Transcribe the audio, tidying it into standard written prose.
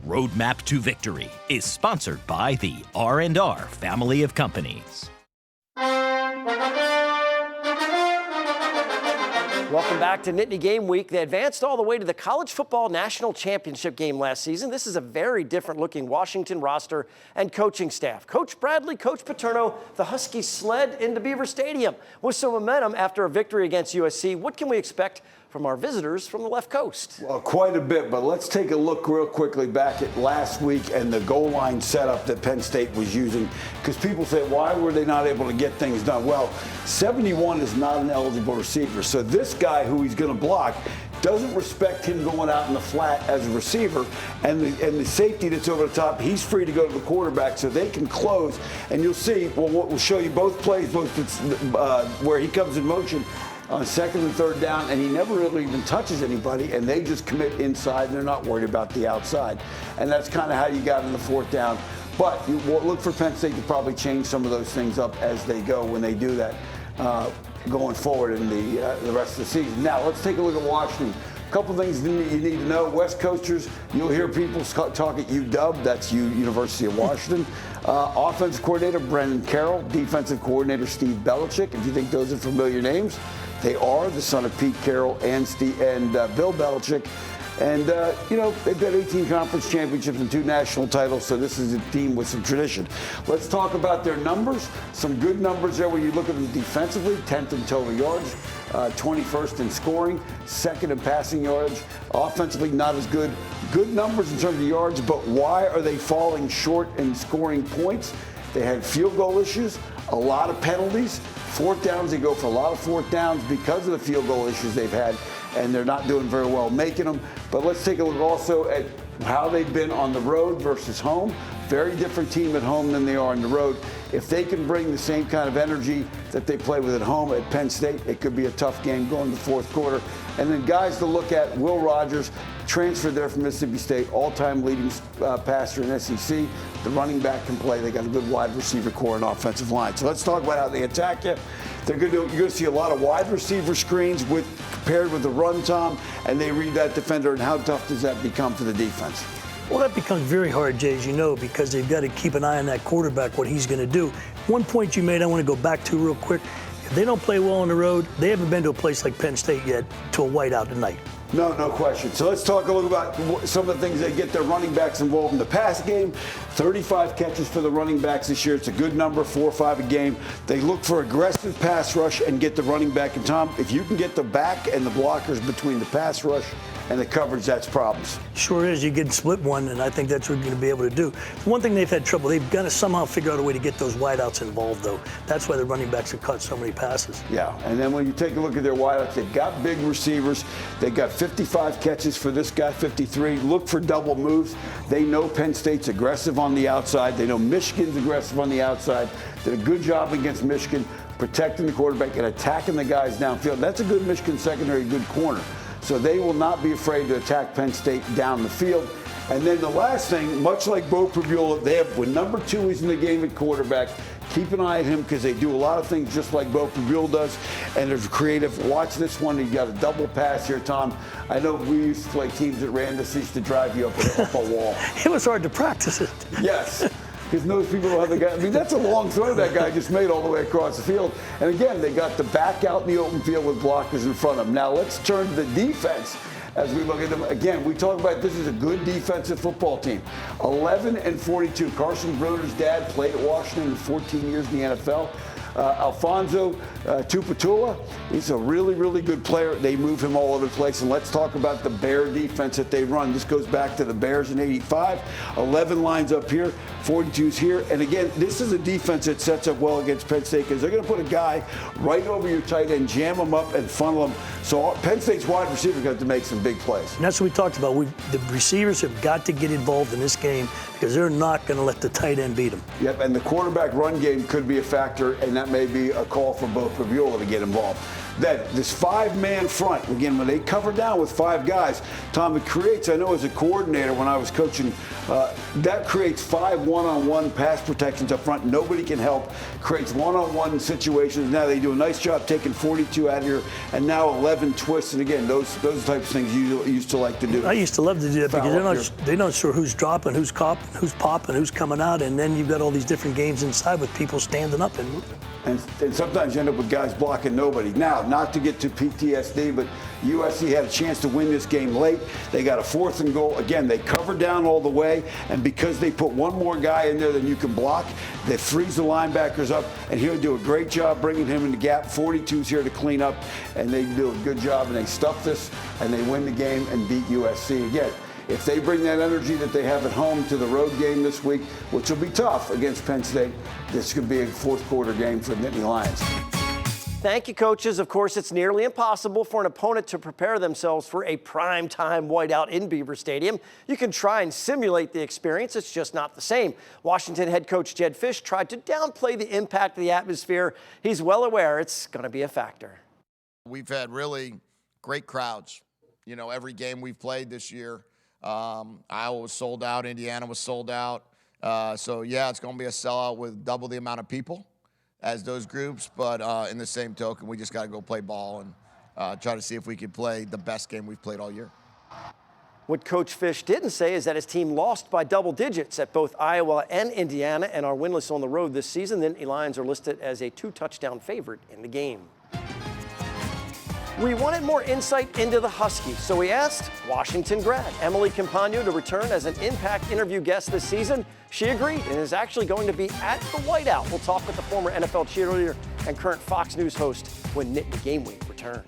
Roadmap to Victory is sponsored by the R&R family of companies. Welcome back to Nittany Game Week. They advanced all the way to the College Football National Championship game last season. This is a very different-looking Washington roster and coaching staff. Coach Bradley, Coach Paterno, the Huskies sled into Beaver Stadium with some momentum after a victory against USC. What can we expect from our visitors from the left coast? Well, quite a bit, but let's take a look real quickly back at last week and the goal line setup that Penn State was using, because people say, why were they not able to get things done? Well, 71 is not an eligible receiver, so this guy who he's going to block doesn't respect him going out in the flat as a receiver, and the safety that's over the top, he's free to go to the quarterback so they can close. And you'll see, well, we'll show you both plays, where he comes in motion on second and third down, and he never really even touches anybody, and they just commit inside, and they're not worried about the outside. And that's kind of how you got in the fourth down. But you look for Penn State to probably change some of those things up as they go when they do that going forward in the rest of the season. Now, let's take a look at Washington. A couple things you need to know. West Coasters, you'll hear people talk at UW, that's University of Washington. Offensive coordinator Brendan Carroll, defensive coordinator Steve Belichick. If you think those are familiar names, they are the son of Pete Carroll and Bill Belichick. And, they've got 18 conference championships and 2 national titles, so this is a team with some tradition. Let's talk about their numbers. Some good numbers there when you look at them defensively. 10th in total yards, 21st in scoring, 2nd in passing yards. Offensively, not as good. Good numbers in terms of yards, but why are they falling short in scoring points? They had field goal issues, a lot of penalties. Fourth downs, they go for a lot of fourth downs because of the field goal issues they've had, and they're not doing very well making them. But let's take a look also at how they've been on the road versus home. Very different team at home than they are on the road. If they can bring the same kind of energy that they play with at home at Penn State, it could be a tough game going to the fourth quarter. And then guys to look at, Will Rogers, transferred there from Mississippi State, all-time leading passer in SEC. The running back can play. They got a good wide receiver core and offensive line. So let's talk about how they attack you. You're going to see a lot of wide receiver screens paired with the run, Tom, and they read that defender. And how tough does that become for the defense? Well, that becomes very hard, Jay, as you know, because they've got to keep an eye on that quarterback, what he's going to do. One point you made I want to go back to real quick. If they don't play well on the road, they haven't been to a place like Penn State yet to a whiteout tonight. No question. So let's talk a little about some of the things that get their running backs involved in the pass game. 35 catches for the running backs this year. It's a good number, 4 or 5 a game. They look for aggressive pass rush and get the running back. And Tom, if you can get the back and the blockers between the pass rush and the coverage, that's problems. Sure is. You get split one, and I think that's what you're going to be able to do. The one thing they've had trouble, they've got to somehow figure out a way to get those wideouts involved, though. That's why the running backs have caught so many passes. Yeah, and then when you take a look at their wideouts, they've got big receivers. They've got 55 catches for this guy, 53. Look for double moves. They know Penn State's aggressive on the outside. They know Michigan's aggressive on the outside. Did a good job against Michigan, protecting the quarterback and attacking the guys downfield. That's a good Michigan secondary, good corner. So they will not be afraid to attack Penn State down the field. And then the last thing, much like Bo Prabula, they have, when number 2 is in the game at quarterback, keep an eye at him because they do a lot of things just like Bo Prabula does. And they're creative. Watch this one. You got a double pass here, Tom. I know we used to play teams that ran this, used to drive you up a wall. It was hard to practice it. Yes. Because most people don't have the guy. I mean, that's a long throw that guy just made all the way across the field. And again, they got the back out in the open field with blockers in front of them. Now let's turn to the defense as we look at them. Again, we talk about this is a good defensive football team. 11-42. Carson Broder's dad played at Washington for 14 years in the NFL. Alfonso Tuputula, he's a really, really good player. They move him all over the place. And let's talk about the Bear defense that they run. This goes back to the Bears in '85. 11 lines up here, 42's here. And again, this is a defense that sets up well against Penn State because they're going to put a guy right over your tight end, jam him up, and funnel him. So Penn State's wide receivers got to make some big plays. And that's what we talked about. The receivers have got to get involved in this game because they're not going to let the tight end beat them. Yep, and the quarterback run game could be a factor, and that may be a call for both Prabula to get involved. that this 5-man front, again, when they cover down with 5 guys, Tom, it creates, I know as a coordinator when I was coaching, that creates 5 one-on-one pass protections up front. Nobody can help. Creates one-on-one situations. Now they do a nice job taking 42 out of here, and now 11 twists. And again, those types of things you used to like to do. I used to love to do that because they're not sure who's dropping, who's popping, who's coming out, and then you've got all these different games inside with people standing up and moving. And sometimes you end up with guys blocking nobody. Now, not to get to PTSD, but USC had a chance to win this game late. They got a 4th and goal. Again, they covered down all the way, and because they put one more guy in there than you can block, they freeze the linebackers up, and he'll do a great job bringing him in the gap. 42's here to clean up, and they do a good job, and they stuff this, and they win the game and beat USC again. If they bring that energy that they have at home to the road game this week, which will be tough against Penn State, this could be a 4th quarter game for the Nittany Lions. Thank you, coaches. Of course, it's nearly impossible for an opponent to prepare themselves for a prime-time whiteout in Beaver Stadium. You can try and simulate the experience. It's just not the same. Washington head coach Jedd Fisch tried to downplay the impact of the atmosphere. He's well aware it's going to be a factor. We've had really great crowds. You know, every game we've played this year. Iowa was sold out. Indiana was sold out. So, yeah, it's going to be a sellout with double the amount of people as those groups. But in the same token, we just got to go play ball and try to see if we can play the best game we've played all year. What Coach Fisch didn't say is that his team lost by double digits at both Iowa and Indiana and are winless on the road this season. The Nittany Lions are listed as a 2-touchdown favorite in the game. We wanted more insight into the Huskies, so we asked Washington grad Emily Campagno to return as an Impact interview guest this season. She agreed and is actually going to be at the whiteout. We'll talk with the former NFL cheerleader and current Fox News host when Nittany Game Week returns.